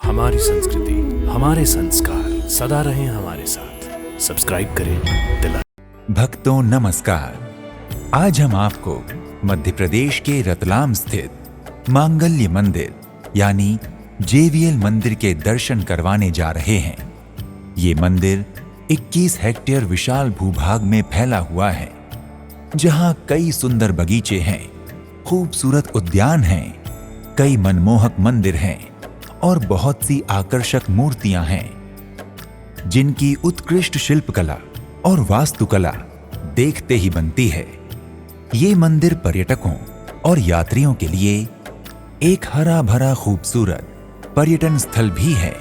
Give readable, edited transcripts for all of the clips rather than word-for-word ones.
हमारी संस्कृति, हमारे संस्कार सदा रहें हमारे साथ। सब्सक्राइब करें दिला। भक्तों नमस्कार। आज हम आपको मध्य प्रदेश के रतलाम स्थित मांगल्य मंदिर यानी जेवीएल मंदिर के दर्शन करवाने जा रहे हैं। ये मंदिर 21 हेक्टेयर विशाल भूभाग में फैला हुआ है, जहां कई सुंदर बगीचे हैं, खूबसूरत उद्यान हैं, कई मनमोहक मंदिर हैं और बहुत सी आकर्षक मूर्तियां हैं, जिनकी उत्कृष्ट शिल्पकला और वास्तुकला देखते ही बनती है। ये मंदिर पर्यटकों और यात्रियों के लिए एक हरा भरा खूबसूरत पर्यटन स्थल भी है।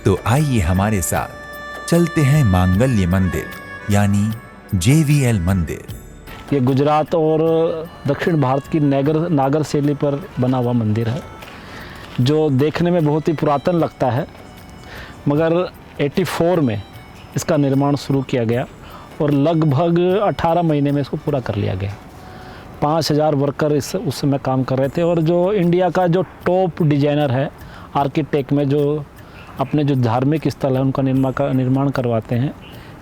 तो आइए हमारे साथ चलते हैं मांगल्य मंदिर यानी जेवीएल मंदिर। ये गुजरात और दक्षिण भारत की नागर शैली पर बना हुआ मंदिर है, जो देखने में बहुत ही पुरातन लगता है, मगर 84 में इसका निर्माण शुरू किया गया और लगभग 18 महीने में इसको पूरा कर लिया गया। 5000 वर्कर उस समय काम कर रहे थे और जो इंडिया का जो टॉप डिजाइनर है आर्किटेक्ट में, जो अपने जो धार्मिक स्थल है उनका निर्माण करवाते हैं,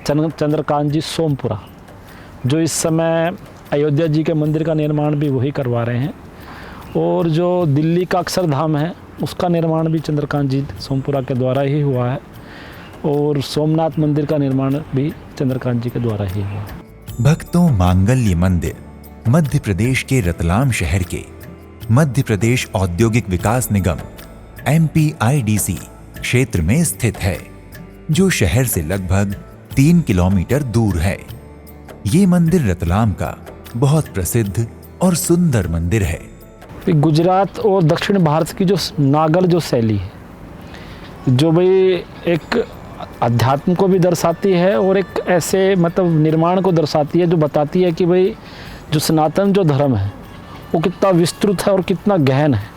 चंद्रकांत जी सोमपुरा, जो इस समय अयोध्या जी के मंदिर का निर्माण भी वही करवा रहे हैं। और जो दिल्ली का अक्षरधाम है उसका निर्माण भी चंद्रकांत जी सोमपुरा के द्वारा ही हुआ है, और सोमनाथ मंदिर का निर्माण भी चंद्रकांत जी के द्वारा ही हुआ है। भक्तों, मांगल्य मंदिर मध्य प्रदेश के रतलाम शहर के मध्य प्रदेश औद्योगिक विकास निगम MPIDC क्षेत्र में स्थित है, जो शहर से लगभग 3 किलोमीटर दूर है। ये मंदिर रतलाम का बहुत प्रसिद्ध और सुंदर मंदिर है। गुजरात और दक्षिण भारत की जो नागर जो शैली है, जो भाई एक अध्यात्म को भी दर्शाती है और एक ऐसे मतलब निर्माण को दर्शाती है, जो बताती है कि भाई जो सनातन जो धर्म है वो कितना विस्तृत है और कितना गहन है।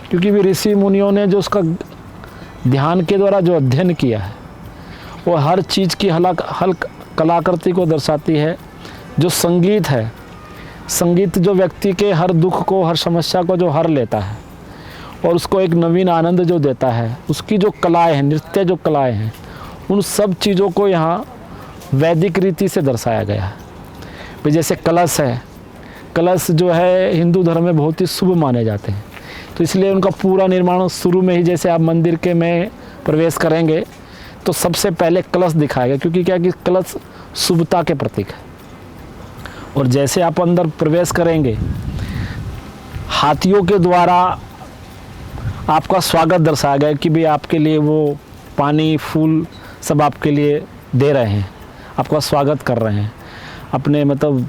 क्योंकि भी ऋषि मुनियों ने जो उसका ध्यान के द्वारा जो अध्ययन किया है, वो हर चीज़ की हल कलाकृति को दर्शाती है। जो संगीत है, संगीत जो व्यक्ति के हर दुख को, हर समस्या को जो हर लेता है और उसको एक नवीन आनंद जो देता है, उसकी जो कलाएं हैं, नृत्य जो कलाएं हैं, उन सब चीज़ों को यहाँ वैदिक रीति से दर्शाया गया है। जैसे कलश है, कलश जो है हिंदू धर्म में बहुत ही शुभ माने जाते हैं, तो इसलिए उनका पूरा निर्माण शुरू में ही, जैसे आप मंदिर के में प्रवेश करेंगे तो सबसे पहले कलश दिखाएगा, क्योंकि क्या कि कलश शुभता के प्रतीक है। और जैसे आप अंदर प्रवेश करेंगे, हाथियों के द्वारा आपका स्वागत दर्शाया गया कि भी आपके लिए वो पानी, फूल सब आपके लिए दे रहे हैं, आपका स्वागत कर रहे हैं, अपने मतलब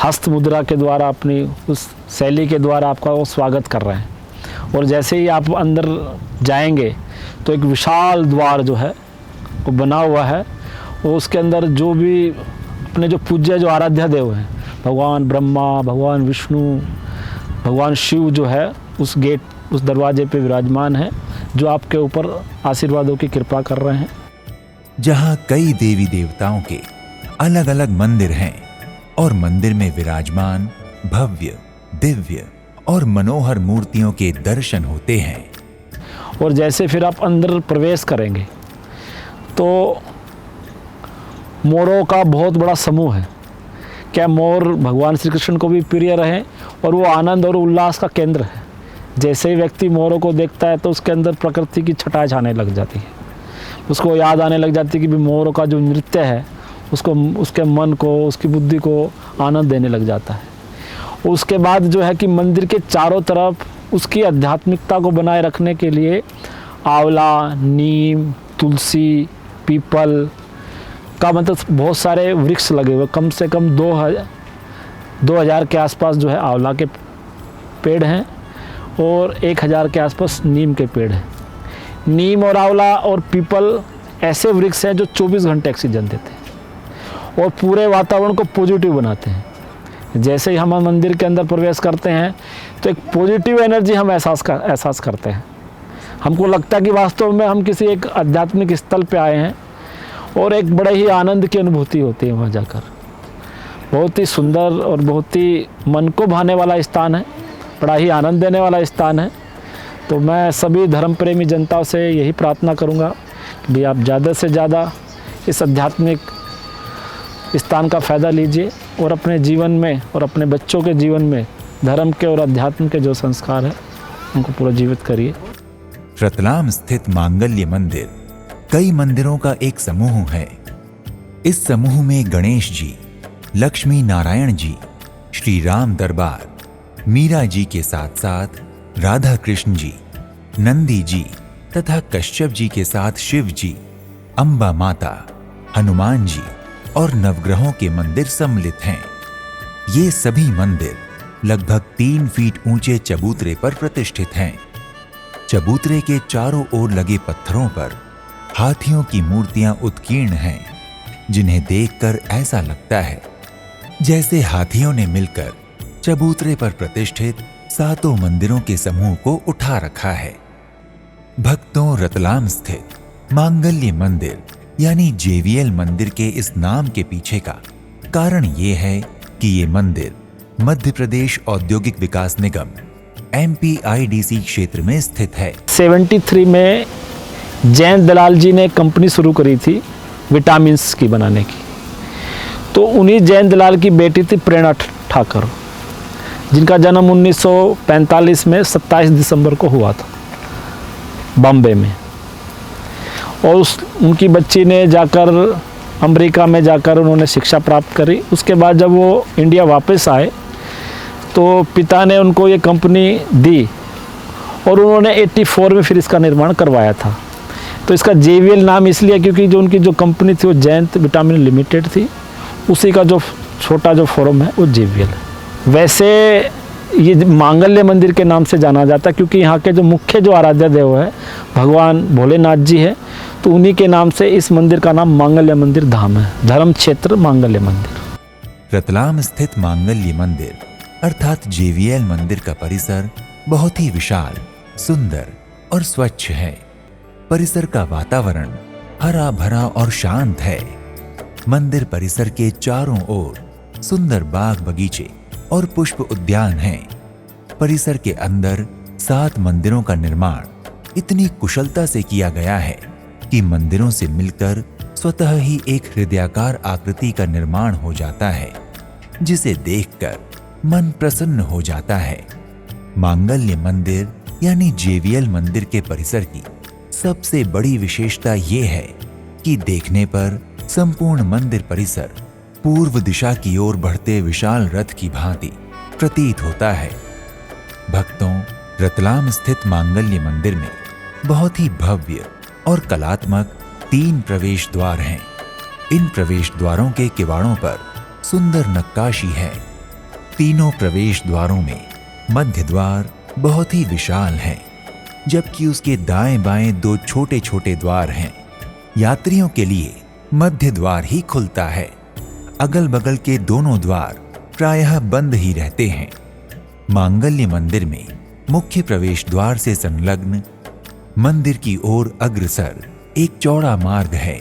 हस्त मुद्रा के द्वारा, अपनी उस शैली के द्वारा आपका वो स्वागत कर रहे हैं। और जैसे ही आप अंदर जाएंगे तो एक विशाल द्वार जो है वो बना हुआ है, और उसके अंदर जो भी अपने जो पूज्य जो आराध्य देव हैं, भगवान ब्रह्मा, भगवान विष्णु, भगवान शिव जो है उस गेट, उस दरवाजे पे विराजमान है, जो आपके ऊपर आशीर्वादों की कृपा कर रहे हैं। जहां कई देवी देवताओं के अलग अलग मंदिर हैं और मंदिर में विराजमान भव्य, दिव्य और मनोहर मूर्तियों के दर्शन होते हैं। और जैसे फिर आप अंदर प्रवेश करेंगे तो मोरों का बहुत बड़ा समूह है। क्या मोर भगवान श्री कृष्ण को भी प्रिय रहे और वो आनंद और उल्लास का केंद्र है। जैसे ही व्यक्ति मोरों को देखता है तो उसके अंदर प्रकृति की छटाएं छाने लग जाती है, उसको याद आने लग जाती है कि भी मोरों का जो नृत्य है उसको, उसके मन को, उसकी बुद्धि को आनंद देने लग जाता है। उसके बाद जो है कि मंदिर के चारों तरफ उसकी आध्यात्मिकता को बनाए रखने के लिए आंवला, नीम, तुलसी, पीपल का मतलब बहुत सारे वृक्ष लगे हुए, कम से कम 2000 के आसपास जो है आंवला के पेड़ हैं और 1000 के आसपास नीम के पेड़ हैं। नीम और आंवला और पीपल ऐसे वृक्ष हैं जो 24 घंटे ऑक्सीजन देते हैं और पूरे वातावरण को पॉजिटिव बनाते हैं। जैसे ही हम मंदिर के अंदर प्रवेश करते हैं तो एक पॉजिटिव एनर्जी हम एहसास करते हैं। हमको लगता है कि वास्तव में हम किसी एक आध्यात्मिक स्थल पे आए हैं और एक बड़े ही आनंद की अनुभूति होती है वहाँ जाकर। बहुत ही सुंदर और बहुत ही मन को भाने वाला स्थान है, बड़ा ही आनंद देने वाला स्थान है। तो मैं सभी धर्म प्रेमी जनताओं से यही प्रार्थना करूंगा कि भी आप ज़्यादा से ज़्यादा इस आध्यात्मिक स्थान का फ़ायदा लीजिए और अपने जीवन में और अपने बच्चों के जीवन में धर्म के और अध्यात्म के जो संस्कार है उनको पूरा जीवित करिए। रतलाम स्थित मांगल्य मंदिर कई मंदिरों का एक समूह है। इस समूह में गणेश जी, लक्ष्मी नारायण जी, श्री राम दरबार, मीरा जी के साथ साथ राधा कृष्ण जी, नंदी जी तथा कश्यप जी के साथ शिव जी, अम्बा माता, हनुमान जी और नवग्रहों के मंदिर सम्मिलित हैं। ये सभी मंदिर लगभग 3 फीट ऊंचे चबूतरे पर प्रतिष्ठित हैं। चबूतरे के चारों ओर लगे पत्थरों पर हाथियों की मूर्तियां उत्कीर्ण हैं, जिन्हें देखकर ऐसा लगता है जैसे हाथियों ने मिलकर चबूतरे पर प्रतिष्ठित 7 मंदिरों के समूह को उठा रखा है। भक्तों, रतलाम स्थित मांगल्य मंदिर यानी जेवीएल मंदिर के इस नाम के पीछे का कारण ये है कि ये मंदिर मध्य प्रदेश औद्योगिक विकास निगम MPIDC क्षेत्र में स्थित है। 73 में जयंत दलाल जी ने एक कंपनी शुरू करी थी विटामिन्स की बनाने की। तो उन्हीं जयंत दलाल की बेटी थी प्रेरणा ठाकुर, जिनका जन्म 1945 में 27 दिसंबर को हुआ था बॉम्बे में। और उनकी बच्ची ने जाकर अमेरिका में जाकर उन्होंने शिक्षा प्राप्त करी। उसके बाद जब वो इंडिया वापस आए तो पिता ने उनको ये कंपनी दी और उन्होंने 84 में फिर इसका निर्माण करवाया था। तो इसका जेवीएल नाम इसलिए क्योंकि जो उनकी जो कंपनी थी वो जयंत विटामिन लिमिटेड थी, उसी का जो छोटा जो फॉर्म है वो जेवीएल है। वैसे ये मांगल्य मंदिर के नाम से जाना जाता है क्योंकि यहाँ के जो मुख्य जो आराध्य देव है भगवान भोलेनाथ जी है, तो उन्हीं के नाम से इस मंदिर का नाम मांगल्य मंदिर धाम है, धर्म क्षेत्र मांगल्य मंदिर। रतलाम स्थित मांगल्य मंदिर अर्थात जेवीएल मंदिर का परिसर बहुत ही विशाल, सुंदर और स्वच्छ है। परिसर का वातावरण हरा भरा और शांत है। मंदिर परिसर के चारों ओर सुंदर बाग बगीचे और पुष्प उद्यान हैं। परिसर के अंदर 7 मंदिरों का निर्माण इतनी कुशलता से किया गया है कि मंदिरों से मिलकर स्वतः ही एक हृदयाकार आकृति का निर्माण हो जाता है, जिसे देखकर मन प्रसन्न हो जाता है। मांगल्य मंदिर यानी जेवीएल मंदिर के परिसर की सबसे बड़ी विशेषता ये है कि देखने पर संपूर्ण मंदिर परिसर पूर्व दिशा की ओर बढ़ते विशाल रथ की भांति प्रतीत होता है। भक्तों, रतलाम स्थित मांगल्य मंदिर में बहुत ही भव्य और कलात्मक 3 प्रवेश द्वार हैं। इन प्रवेश द्वारों के किवाड़ों पर सुंदर नक्काशी है। तीनों प्रवेश द्वारों में मध्य द्वार बहुत ही विशाल है, जबकि उसके दाएं बाएं 2 छोटे छोटे द्वार हैं। यात्रियों के लिए मध्य द्वार ही खुलता है। अगल बगल के दोनों द्वार प्रायः बंद ही रहते हैं। मांगल्य मंदिर में मुख्य प्रवेश द्वार से संलग्न मंदिर की ओर अग्रसर एक चौड़ा मार्ग है।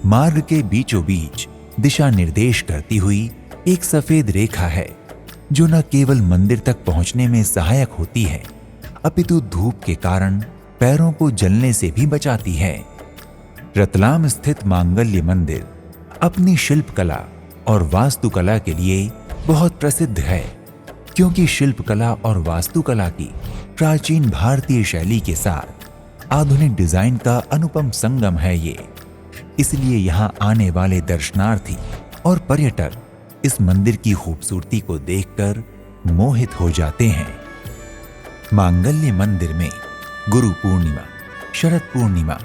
मार्ग के बीचों बीच दिशा निर्देश करती हुई एक सफेद रेखा है, जो न केवल मंदिर तक पहुंचने में सहायक होती है, अपितु धूप के कारण पैरों को जलने से भी बचाती है। रतलाम स्थित मांगल्य मंदिर अपनी शिल्पकला और वास्तुकला के लिए बहुत प्रसिद्ध है, क्योंकि शिल्पकला और वास्तुकला की प्राचीन भारतीय शैली के साथ आधुनिक डिजाइन का अनुपम संगम है ये। इसलिए यहाँ आने वाले दर्शनार्थी और पर्यटक इस मंदिर की खूबसूरती को देखकर मोहित हो जाते हैं। मांगल्य मंदिर में गुरु पूर्णिमा, शरद पूर्णिमा,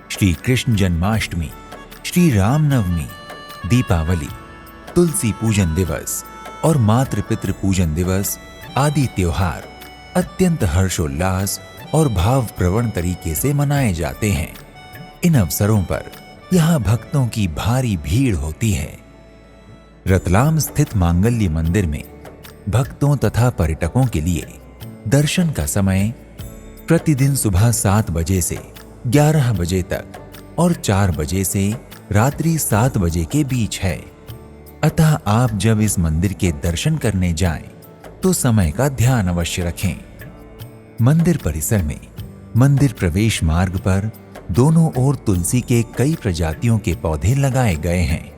श्री कृष्ण जन्माष्टमी, श्री रामनवमी, दीपावली, तुलसी पूजन दिवस और मातृ पितृ पूजन दिवस आदि त्योहार अत्यंत हर्षोल्लास और भावप्रवण तरीके से मनाए जाते हैं। इन अवसरों पर यहाँ भक्तों की भारी भीड़ होती है। रतलाम स्थित मांगल्य मंदिर में भक्तों तथा पर्यटकों के लिए दर्शन का समय प्रतिदिन सुबह 7 बजे से 11 बजे तक और 4 बजे से रात्रि 7 बजे के बीच है। अतः आप जब इस मंदिर के दर्शन करने जाएं, तो समय का ध्यान अवश्य रखें। मंदिर परिसर में मंदिर प्रवेश मार्ग पर दोनों ओर तुलसी के कई प्रजातियों के पौधे लगाए गए हैं,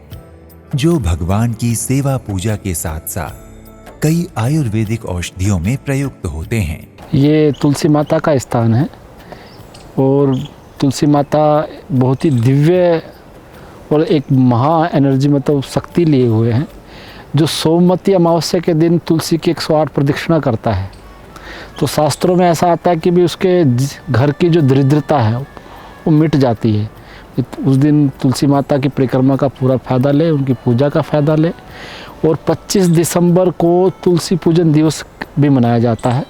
जो भगवान की सेवा पूजा के साथ साथ कई आयुर्वेदिक औषधियों में प्रयुक्त होते हैं। ये तुलसी माता का स्थान है और तुलसी माता बहुत ही दिव्य और एक महा एनर्जी मतलब शक्ति लिए हुए हैं, जो सोमवती अमावस्या के दिन तुलसी की 108 प्रदक्षिणा करता है। तो शास्त्रों में ऐसा आता है कि भी उसके घर की जो दरिद्रता है वो मिट जाती है। उस दिन तुलसी माता की परिक्रमा का पूरा फ़ायदा ले, उनकी पूजा का फ़ायदा ले। और 25 दिसंबर को तुलसी पूजन दिवस भी मनाया जाता है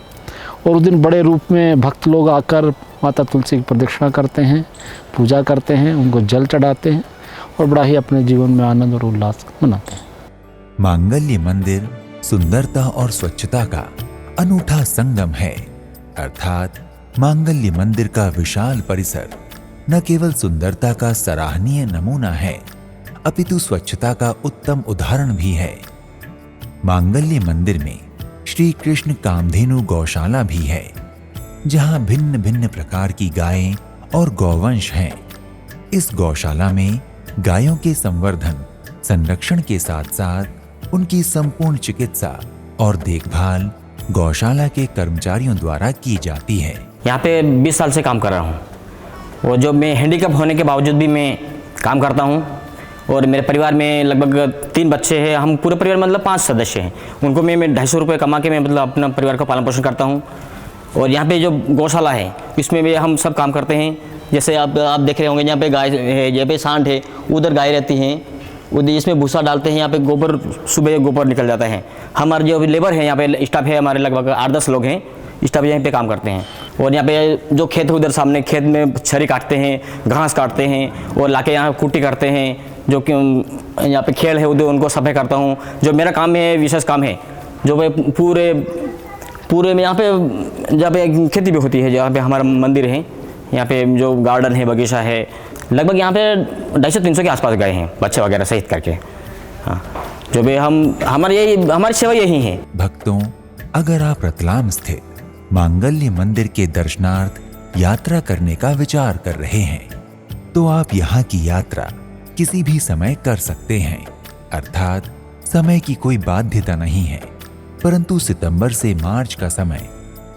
और उस दिन बड़े रूप में भक्त लोग आकर माता तुलसी की प्रदक्षिणा करते हैं, पूजा करते हैं, उनको जल चढ़ाते हैं और बड़ा ही अपने जीवन में आनंद और उल्लास मनाते हैं। मांगल्य मंदिर सुंदरता और स्वच्छता का अनूठा संगम है, अर्थात मांगल्य मंदिर का विशाल परिसर न केवल सुंदरता का सराहनीय नमूना है, अपितु स्वच्छता का उत्तम उदाहरण भी है। मांगल्य मंदिर में श्री कृष्ण कामधेनु गौशाला भी है, जहां भिन्न भिन्न प्रकार की गायें और गौवंश हैं। इस गौशाला में गायों के संवर्धन, संरक्षण के साथ साथ उनकी संपूर्ण चिकित्सा और देखभाल गौशाला के कर्मचारियों द्वारा की जाती है। यहाँ पे 20 साल से काम कर रहा हूँ और जो मैं हैंडीकैप होने के बावजूद भी मैं काम करता हूँ और मेरे परिवार में लगभग 3 बच्चे हैं। हम पूरे परिवार मतलब 5 सदस्य हैं। उनको मैं 250 रुपये कमा के मैं मतलब अपना परिवार का पालन पोषण करता हूँ। और यहाँ पे जो गौशाला है इसमें भी हम सब काम करते हैं। जैसे आप देख रहे होंगे, यहाँ पे गाय है, यहाँ पे सांड है, उधर गाय रहती हैं, उधर इसमें भूसा डालते हैं। यहाँ पे गोबर, सुबह गोबर निकल जाता है। हमारे जो लेबर है, यहाँ पे स्टाफ है, हमारे लगभग 8-10 लोग हैं, स्टाफ यहाँ पे काम करते हैं। और यहाँ पे जो खेत है उधर सामने खेत में छरी काटते हैं, घास काटते हैं और लाके यहाँ कुट्टी करते हैं। जो कि यहाँ पे खेल है उधर उनको सफाई करता हूँ। जो मेरा काम है, विशेष काम है, जो मैं पूरे में यहाँ पे जहाँ पे खेती भी होती है, जहाँ पे हमारा मंदिर है, यहाँ पे जो गार्डन है, बगीचा है, लगभग यहाँ पे 250-300 के आसपास गए हैं, बच्चे वगैरह सहित करके। हाँ, जो भी हमारी सेवा यही है। भक्तों, अगर आप रतलाम स्थित मांगल्य मंदिर के दर्शनार्थ यात्रा करने का विचार कर रहे हैं, तो आप यहाँ की यात्रा किसी भी समय कर सकते हैं। अर्थात समय की कोई बाध्यता नहीं है, परंतु सितंबर से मार्च का समय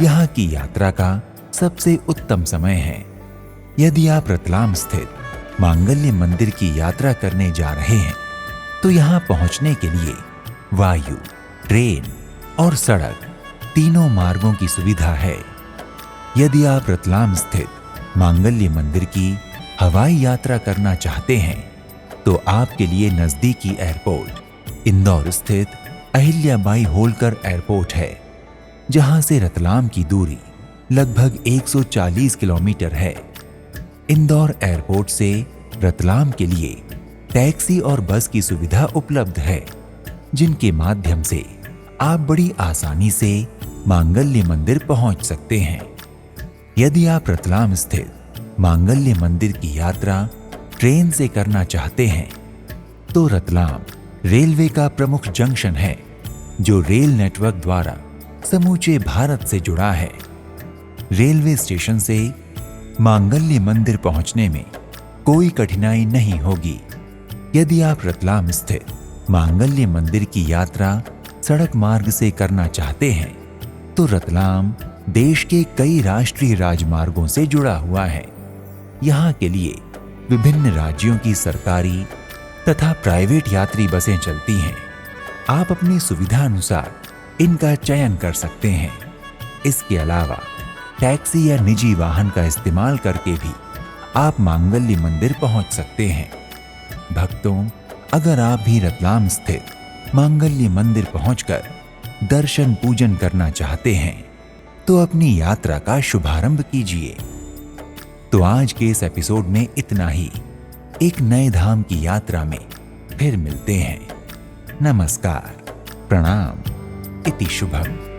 यहाँ की यात्रा का सबसे उत्तम समय है। यदि आप रतलाम स्थित मांगल्य मंदिर की यात्रा करने जा रहे हैं, तो यहाँ पहुँचने के लिए वायु, ट्रेन और सड़क तीनों मार्गों की सुविधा है। यदि आप रतलाम स्थित मांगल्य मंदिर की हवाई यात्रा करना चाहते हैं, तो आपके लिए नजदीकी एयरपोर्ट इंदौर स्थित अहिल्याबाई होलकर एयरपोर्ट है, जहां से रतलाम की दूरी लगभग 140 किलोमीटर है। इंदौर एयरपोर्ट से रतलाम के लिए टैक्सी और बस की सुविधा उपलब्ध है, जिनके माध्यम से आप बड़ी आसानी से मांगल्य मंदिर पहुंच सकते हैं। यदि आप रतलाम स्थित मांगल्य मंदिर की यात्रा ट्रेन से करना चाहते हैं, तो रतलाम रेलवे का प्रमुख जंक्शन है, जो रेल नेटवर्क द्वारा समूचे भारत से जुड़ा है। रेलवे स्टेशन से मांगल्य मंदिर पहुंचने में कोई कठिनाई नहीं होगी। यदि आप रतलाम स्थित मांगल्य मंदिर की यात्रा सड़क मार्ग से करना चाहते हैं, तो रतलाम देश के कई राष्ट्रीय राजमार्गों से जुड़ा हुआ है। यहाँ के लिए विभिन्न राज्यों की सरकारी तथा प्राइवेट यात्री बसें चलती हैं। आप अपनी सुविधा अनुसार इनका चयन कर सकते हैं। इसके अलावा टैक्सी या निजी वाहन का इस्तेमाल करके भी आप मांगल्य मंदिर पहुंच सकते हैं। भक्तों, अगर आप भी रतलाम स्थित मांगल्य मंदिर पहुंचकर दर्शन पूजन करना चाहते हैं, तो अपनी यात्रा का शुभारंभ कीजिए। तो आज के इस एपिसोड में इतना ही। एक नए धाम की यात्रा में फिर मिलते हैं। नमस्कार, प्रणाम, इति शुभम।